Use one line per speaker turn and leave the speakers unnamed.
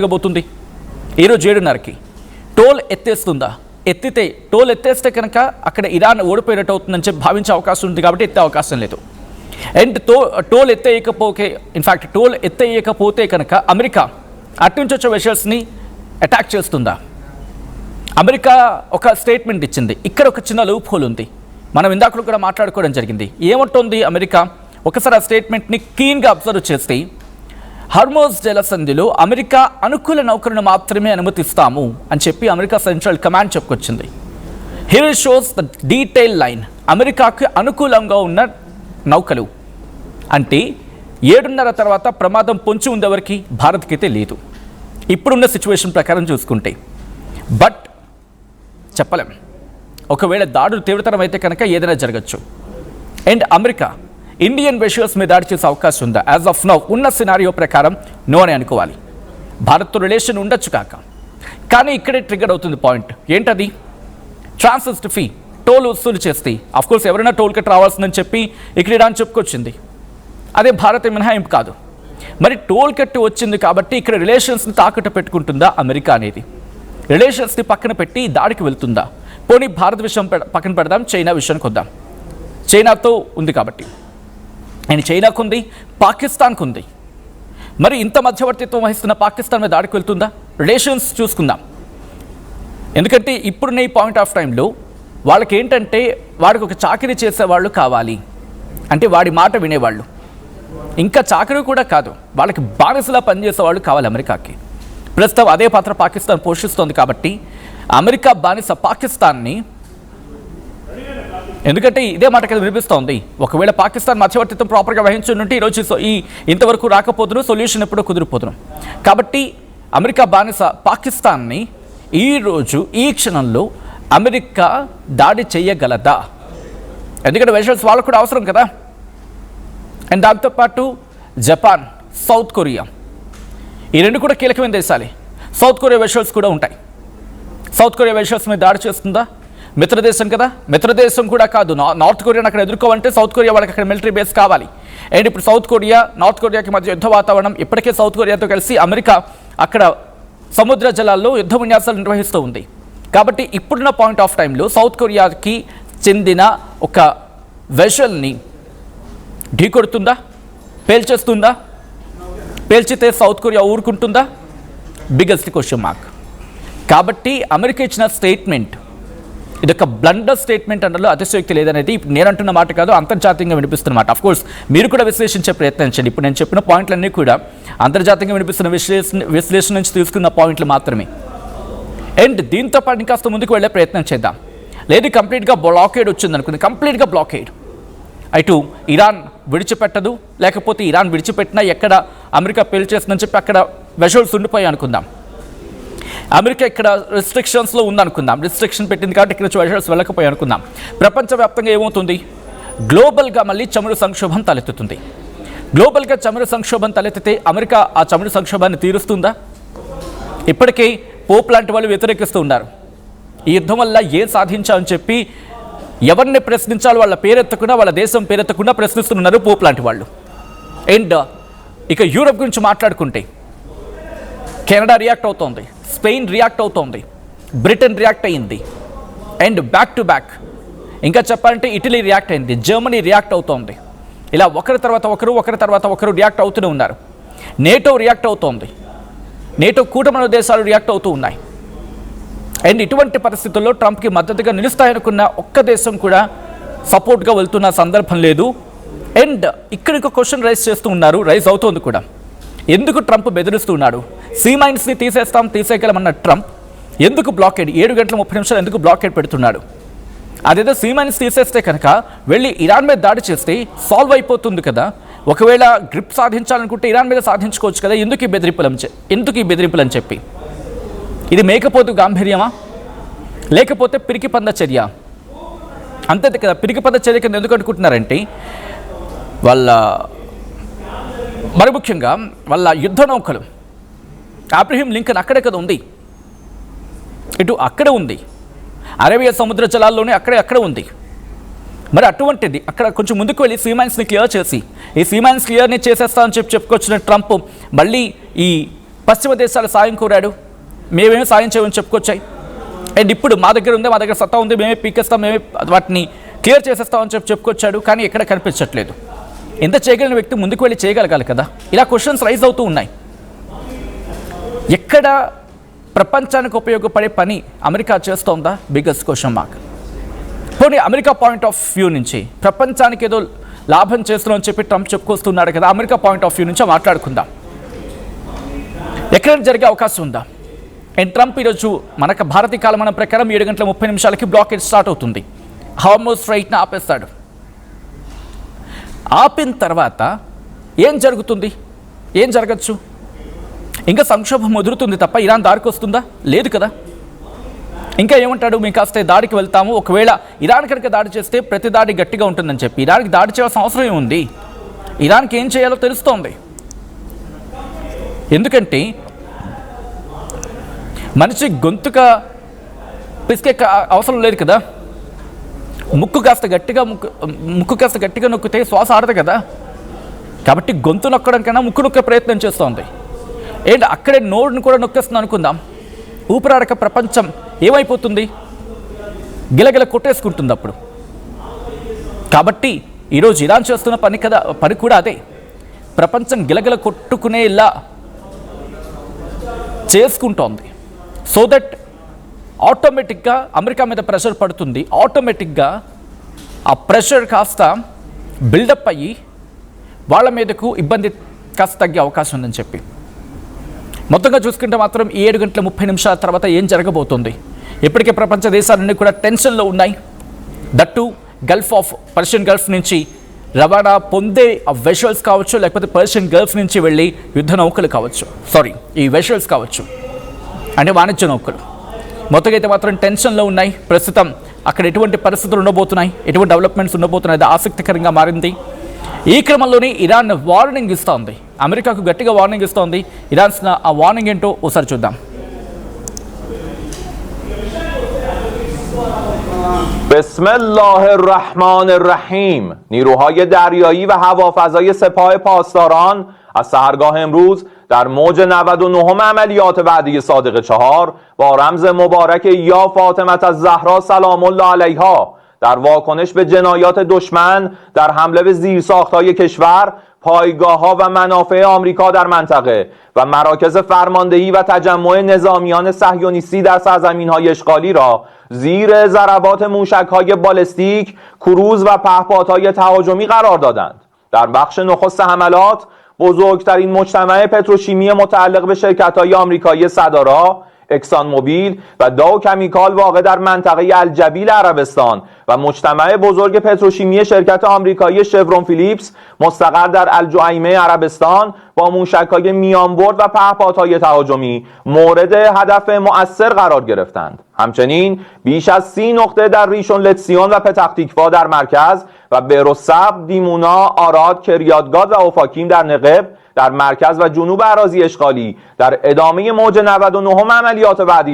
జరగబోతుంది ఈరోజు 7:30కి టోల్ ఎత్తేస్తుందా? ఎత్తితే టోల్ ఎత్తేస్తే కనుక అక్కడ ఇరాన్ ఓడిపోయినట్టు అవుతుందని చెప్పి భావించే అవకాశం ఉంది కాబట్టి ఎత్తే అవకాశం లేదు. అండ్ టోల్ ఎత్తేయకపోతే కనుక అమెరికా అట్నుంచి వచ్చే వెషల్స్ని అటాక్ చేస్తుందా? అమెరికా ఒక స్టేట్మెంట్ ఇచ్చింది. ఇక్కడ ఒక చిన్న లూప్ హోల్ ఉంది. మనం ఇందాక కూడా మాట్లాడుకోవడం జరిగింది. ఏమంటుంది అమెరికా? ఒకసారి ఆ స్టేట్మెంట్ని క్లీన్గా అబ్జర్వ్ చేస్తే హర్మోజ్ జలసంధిలో అమెరికా అనుకూల నౌకలను మాత్రమే అనుమతిస్తాము అని చెప్పి అమెరికా సెంట్రల్ కమాండ్ చెప్పుకొచ్చింది. Here shows the detail line. అమెరికాకు అనుకూలంగా ఉన్న నౌకలు అంటే 7:30 తర్వాత ప్రమాదం పొంచి ఉంది ఎవరికి? భారత్కి అయితే లేదు ఇప్పుడున్న సిచ్యువేషన్ ప్రకారం చూసుకుంటే. బట్ చెప్పలేం, ఒకవేళ దాడులు తీవ్రతరం అయితే కనుక ఏదైనా జరగచ్చు. అండ్ అమెరికా ఇండియన్ వెషల్స్ మీద దాడి చేసే అవకాశం ఉందా? యాజ్ ఆఫ్ నౌ ఉన్న సినారియో ప్రకారం నో అని అనుకోవాలి. భారత్తో రిలేషన్ ఉండొచ్చు కాక, కానీ ఇక్కడే ట్రిగ్గర్ అవుతుంది పాయింట్. ఏంటది? ట్రాన్సిస్ట్ ఫీ, టోల్ వసూలు చేస్తే అఫ్కోర్స్ ఎవరైనా టోల్ కట్ రావాల్సిందని చెప్పి ఇక్కడ ఇరాన్ చెప్పుకొచ్చింది. అదే భారత్ మినహాయింపు కాదు. మరి టోల్ కట్ వచ్చింది కాబట్టి ఇక్కడ రిలేషన్స్ని తాకట్టు పెట్టుకుంటుందా అమెరికా అనేది? రిలేషన్స్ని పక్కన పెట్టి దాడికి వెళ్తుందా? పోనీ భారత్ విషయం పక్కన పెడదాం, చైనా విషయానికి వద్దాం. చైనాతో ఉంది కాబట్టి, అండ్ చైనాకు ఉంది, పాకిస్తాన్కు ఉంది. మరి ఇంత మధ్యవర్తిత్వం వహిస్తున్న పాకిస్తాన్ మీద దాడికి వెళ్తుందా? రిలేషన్స్ చూసుకుందాం. ఎందుకంటే ఇప్పుడున్న ఈ పాయింట్ ఆఫ్ టైంలో వాళ్ళకి ఏంటంటే వాడికి ఒక చాకరీ చేసేవాళ్ళు కావాలి, అంటే వాడి మాట వినేవాళ్ళు. ఇంకా చాకరీ కూడా కాదు, వాళ్ళకి బానిసలా పనిచేసేవాళ్ళు కావాలి అమెరికాకి. ప్రస్తుతం అదే పాత్ర పాకిస్తాన్ పోషిస్తోంది కాబట్టి అమెరికా బానిస పాకిస్తాన్ని, ఎందుకంటే ఇదే మాట కదా వినిపిస్తోంది. ఒకవేళ పాకిస్తాన్ మధ్యవర్తిత్వం ప్రాపర్గా వహించుంటే ఈరోజు ఇంతవరకు రాకపోతున్నాం, సొల్యూషన్ ఎప్పుడో కుదిరిపోతున్నాం. కాబట్టి అమెరికా బానిస పాకిస్తాన్ని ఈరోజు ఈ క్షణంలో అమెరికా దాడి చేయగలదా? ఎందుకంటే వెషల్స్ వాళ్ళకు కూడా అవసరం కదా. అండ్ దాంతోపాటు జపాన్, సౌత్ కొరియా, ఈ రెండు కూడా కీలకమైన దేశాలే. సౌత్ కొరియా వెషల్స్ కూడా ఉంటాయి. సౌత్ కొరియా వెషల్స్ మీద దాడి చేస్తుందా? మిత్రదేశం కదా, మిత్రదేశం కూడా కాదు. నార్త్ కొరియాని అక్కడ ఎదుర్కోవాలంటే సౌత్ కొరియా వాళ్ళకి అక్కడ మిలిటరీ బేస్ కావాలి. అండ్ ఇప్పుడు సౌత్ కొరియా, నార్త్ కొరియాకి మధ్య యుద్ధ వాతావరణం. ఇప్పటికే సౌత్ కొరియాతో కలిసి అమెరికా అక్కడ సముద్ర జలాల్లో యుద్ధ విన్యాసాలు నిర్వహిస్తూ ఉంది. కాబట్టి ఇప్పుడున్న పాయింట్ ఆఫ్ టైంలో సౌత్ కొరియాకి చెందిన ఒక వెషల్ని ఢీకొడుతుందా? పేల్చేస్తుందా? పేల్చితే సౌత్ కొరియా ఊరుకుంటుందా? Biggest question mark. కాబట్టి అమెరికా ఇచ్చిన స్టేట్మెంట్ ఇదొక బ్లండర్ స్టేట్మెంట్ అనడంలో అతిశయోక్తి లేదనేది ఇప్పుడు నేను అంటున్న మాట కాదు, అంతర్జాతీయంగా వినిపిస్తున్న మాట. అఫ్కోర్స్ మీరు కూడా విశ్లేషించే ప్రయత్నించండి. ఇప్పుడు నేను చెప్పిన పాయింట్లన్నీ కూడా అంతర్జాతీయంగా వినిపిస్తున్న విశ్లేషణ నుంచి తీసుకున్న పాయింట్లు మాత్రమే. అండ్ దీంతో పాటు ఇంకాస్త ముందుకు వెళ్ళే ప్రయత్నం చేద్దాం. లేదు కంప్లీట్గా బ్లాకేడ్ వచ్చింది అనుకుంది, కంప్లీట్గా బ్లాకేడ్, అటు ఇరాన్ విడిచిపెట్టదు, లేకపోతే ఇరాన్ విడిచిపెట్టినా ఎక్కడ అమెరికా పేల్చేస్తుందని చెప్పి అక్కడ వెషల్స్ ఉండిపోయి అనుకుందాం. అమెరికా ఇక్కడ రిస్ట్రిక్షన్స్లో ఉందనుకుందాం, రిస్ట్రిక్షన్ పెట్టింది కాబట్టి ఇక్కడ వెషల్స్ వెళ్ళకపోయి అనుకుందాం. ప్రపంచవ్యాప్తంగా ఏమవుతుంది? గ్లోబల్గా మళ్ళీ చమురు సంక్షోభం తలెత్తుతుంది. గ్లోబల్గా చమురు సంక్షోభం తలెత్తితే అమెరికా ఆ చమురు సంక్షోభాన్ని తీరుస్తుందా? ఇప్పటికే పోప్ లాంటి వాళ్ళు వ్యతిరేకిస్తూ ఉన్నారు. ఈ యుద్ధం వల్ల ఏం సాధించాలని చెప్పి ఎవరిని ప్రశ్నించాలో వాళ్ళ పేరెత్తకుండా, వాళ్ళ దేశం పేరెత్తకుండా ప్రశ్నిస్తున్నారు పోప్ లాంటి వాళ్ళు. అండ్ ఇక యూరప్ గురించి మాట్లాడుకుంటే కెనడా రియాక్ట్ అవుతోంది, స్పెయిన్ రియాక్ట్ అవుతోంది, బ్రిటన్ రియాక్ట్ అయ్యింది. అండ్ బ్యాక్ టు బ్యాక్ ఇంకా చెప్పాలంటే ఇటలీ రియాక్ట్ అయింది, జర్మనీ రియాక్ట్ అవుతోంది. ఇలా ఒకరి తర్వాత ఒకరు రియాక్ట్ అవుతూనే ఉన్నారు. నేటో రియాక్ట్ అవుతోంది, నేటో కూటమి దేశాలు రియాక్ట్ అవుతూ ఉన్నాయి. అండ్ ఇటువంటి పరిస్థితుల్లో ట్రంప్కి మద్దతుగా నిలుస్తాయనుకున్న ఒక్క దేశం కూడా సపోర్ట్గా వెళ్తున్న సందర్భం లేదు. అండ్ ఇక్కడ ఒక క్వశ్చన్ రైజ్ అవుతోంది కూడా. ఎందుకు ట్రంప్ బెదిరిస్తున్నాడు? సీ మైన్స్ని తీసేయగలమన్న ట్రంప్ ఎందుకు బ్లాకేడ్ 7:30 ఎందుకు బ్లాకేడ్ పెడుతున్నాడు? అదేదో సీ మైన్స్ తీసేస్తే కనుక వెళ్ళి ఇరాన్ మీద దాడి చేస్తే సాల్వ్ అయిపోతుంది కదా. ఒకవేళ గ్రిప్ సాధించాలనుకుంటే ఇరాన్ మీద సాధించుకోవచ్చు కదా. ఎందుకు ఈ బెదిరింపులు అని చెప్పి? ఇది మేకపోతు గాంభీర్యమా, లేకపోతే పిరికి పంద చర్య? అంతే కదా. పిరికి పంద చర్య కింద ఎందుకు అనుకుంటున్నారంటే మరి ముఖ్యంగా వాళ్ళ యుద్ధ నౌకలు అబ్రహీం లింకన్ అక్కడే కదా ఉంది, ఇటు అక్కడే ఉంది, అరేబియా సముద్ర జలాల్లోనే అక్కడే ఉంది. మరి అటువంటిది అక్కడ కొంచెం ముందుకు వెళ్ళి సీమైన్స్ని క్లియర్ చేసి ఈ సీమైన్స్ క్లియర్ని చేసేస్తా అని చెప్పుకొచ్చిన ట్రంప్ మళ్ళీ ఈ పశ్చిమ దేశాల సాయం కోరాడు, మేమేమి సాయం చేయమని చెప్పుకొచ్చాయి. అండ్ ఇప్పుడు మా దగ్గర ఉంది, మా దగ్గర సత్తా ఉంది, మేమే పీకేస్తాం, మేమే వాటిని క్లియర్ చేసేస్తామని చెప్పుకొచ్చాడు. కానీ ఎక్కడ కనిపించట్లేదు. ఎంత చేయగలిగిన వ్యక్తి ముందుకు వెళ్ళి చేయగలగాలి కదా. ఇలా క్వశ్చన్స్ రైజ్ అవుతూ ఉన్నాయి. ఎక్కడ ప్రపంచానికి ఉపయోగపడే పని అమెరికా చేస్తోందా? Biggest question mark. పోనీ అమెరికా పాయింట్ ఆఫ్ వ్యూ నుంచి ప్రపంచానికి ఏదో లాభం చేస్తున్నామని చెప్పి ట్రంప్ చెప్పుకొస్తున్నాడు కదా. అమెరికా పాయింట్ ఆఫ్ వ్యూ నుంచి మాట్లాడుకుందాం. ఎక్కడ జరిగే అవకాశం ఉందా? అండ్ ట్రంప్ ఈరోజు మనకు భారతీయ కాలమానం ప్రకారం 7:30 బ్లాకేజ్ స్టార్ట్ అవుతుంది. హార్మోజ్ స్ట్రైట్ని ఆపేస్తాడు. ఆపిన తర్వాత ఏం జరుగుతుంది? ఏం జరగచ్చు? ఇంకా సంక్షోభం ముదురుతుంది తప్ప ఇరాన్ దారికి వస్తుందా? లేదు కదా. ఇంకా ఏమంటాడు? మేము కాస్త దాడికి వెళ్తాము, ఒకవేళ ఇరాన్ కనుక దాడి చేస్తే ప్రతి దాడి గట్టిగా ఉంటుందని చెప్పి. ఇరాన్కి దాడి చేయాల్సిన అవసరం ఏముంది? ఇరాన్కి ఏం చేయాలో తెలుస్తోంది. ఎందుకంటే మనిషి గొంతుక పిసికే అవసరం లేదు కదా. ముక్కు కాస్త గట్టిగా నొక్కితే శ్వాస ఆడదు కదా. కాబట్టి గొంతు నొక్కడం కన్నా ముక్కు నొక్కే ప్రయత్నం చేస్తోంది. ఏంటి అక్కడే నోరుని కూడా నొక్కేస్తుంది అనుకుందాం. ఊపిరాడక ప్రపంచం ఏమైపోతుంది? గిలగిల కొట్టేసుకుంటుంది అప్పుడు. కాబట్టి ఈరోజు ఇరాన్ చేస్తున్న పని కూడా అదే. ప్రపంచం గిలగిల కొట్టుకునేలా చేసుకుంటోంది. సో దట్ ఆటోమేటిక్గా అమెరికా మీద ప్రెషర్ పడుతుంది. ఆటోమేటిక్గా ఆ ప్రెషర్ కాస్త బిల్డప్ అయ్యి వాళ్ళ మీదకు ఇబ్బంది కాస్త తగ్గే అవకాశం ఉందని చెప్పి. మొత్తంగా చూసుకుంటే మాత్రం 7:30 తర్వాత ఏం జరగబోతుంది? ఇప్పటికే ప్రపంచ దేశాలన్నీ కూడా టెన్షన్లో ఉన్నాయి. దట్టు పర్షియన్ గల్ఫ్ నుంచి రవాణా పొందే ఆ వెషల్స్ కావచ్చు, లేకపోతే పర్షియన్ గల్ఫ్ నుంచి వెళ్ళి యుద్ధ నౌకలు కావచ్చు, ఈ వెషల్స్ కావచ్చు, అంటే వాణిజ్య నౌకలు. మొత్తంగా అయితే మాత్రం టెన్షన్లో ఉన్నాయి. ప్రస్తుతం అక్కడ ఎటువంటి పరిస్థితులు ఉండబోతున్నాయి, ఎటువంటి డెవలప్మెంట్స్ ఉండబోతున్నాయి, అది ఆసక్తికరంగా మారింది. ఈ క్రమంలోనే ఇరాన్ వార్నింగ్ ఇస్తోంది. అమెరికాకు గట్టిగా వార్నింగ్ ఇస్తోంది. ఇరాన్ ఆ వార్నింగ్ ఏంటో ఒకసారి చూద్దాం.
بسم الله الرحمن الرحیم. نیروهای دریایی و هوافضای سپاه پاسداران از سحرگاه امروز در موج 99 عملیات وعده صادق 4 با رمز مبارک یا فاطمه الزهرا سلام الله علیها در واکنش به جنایات دشمن در حمله به زیرساخت‌های کشور، پایگاه‌ها و منافع آمریکا در منطقه و مراکز فرماندهی و تجمع نظامیان صهیونیستی در سرزمین‌های اشغالی را زیر ضربات موشک‌های بالستیک، کروز و پهپادهای تهاجمی قرار دادند. در بخش نخست حملات بزرگترین مجتمع پتروشیمی متعلق به شرکت‌های آمریکایی سدارا، اکسان موبیل و داو کمیکال واقع در منطقه الجبیل عربستان و مجتمع بزرگ پتروشیمی شرکت آمریکایی شورون فیلیپس مستقر در الجعیمه عربستان با موشک‌های میانبرد و پهپادهای تهاجمی مورد هدف مؤثر قرار گرفتند. همچنین بیش از 30 نقطه در ریشون لتسیون و پتختیکوا در مرکز و بهروزصبر، دیمونا، آراد، کریاتگاد و اوفاکیم در نقب در مرکز و جنوب اراضی اشغالی در ادامه موج 99 عملیات وعده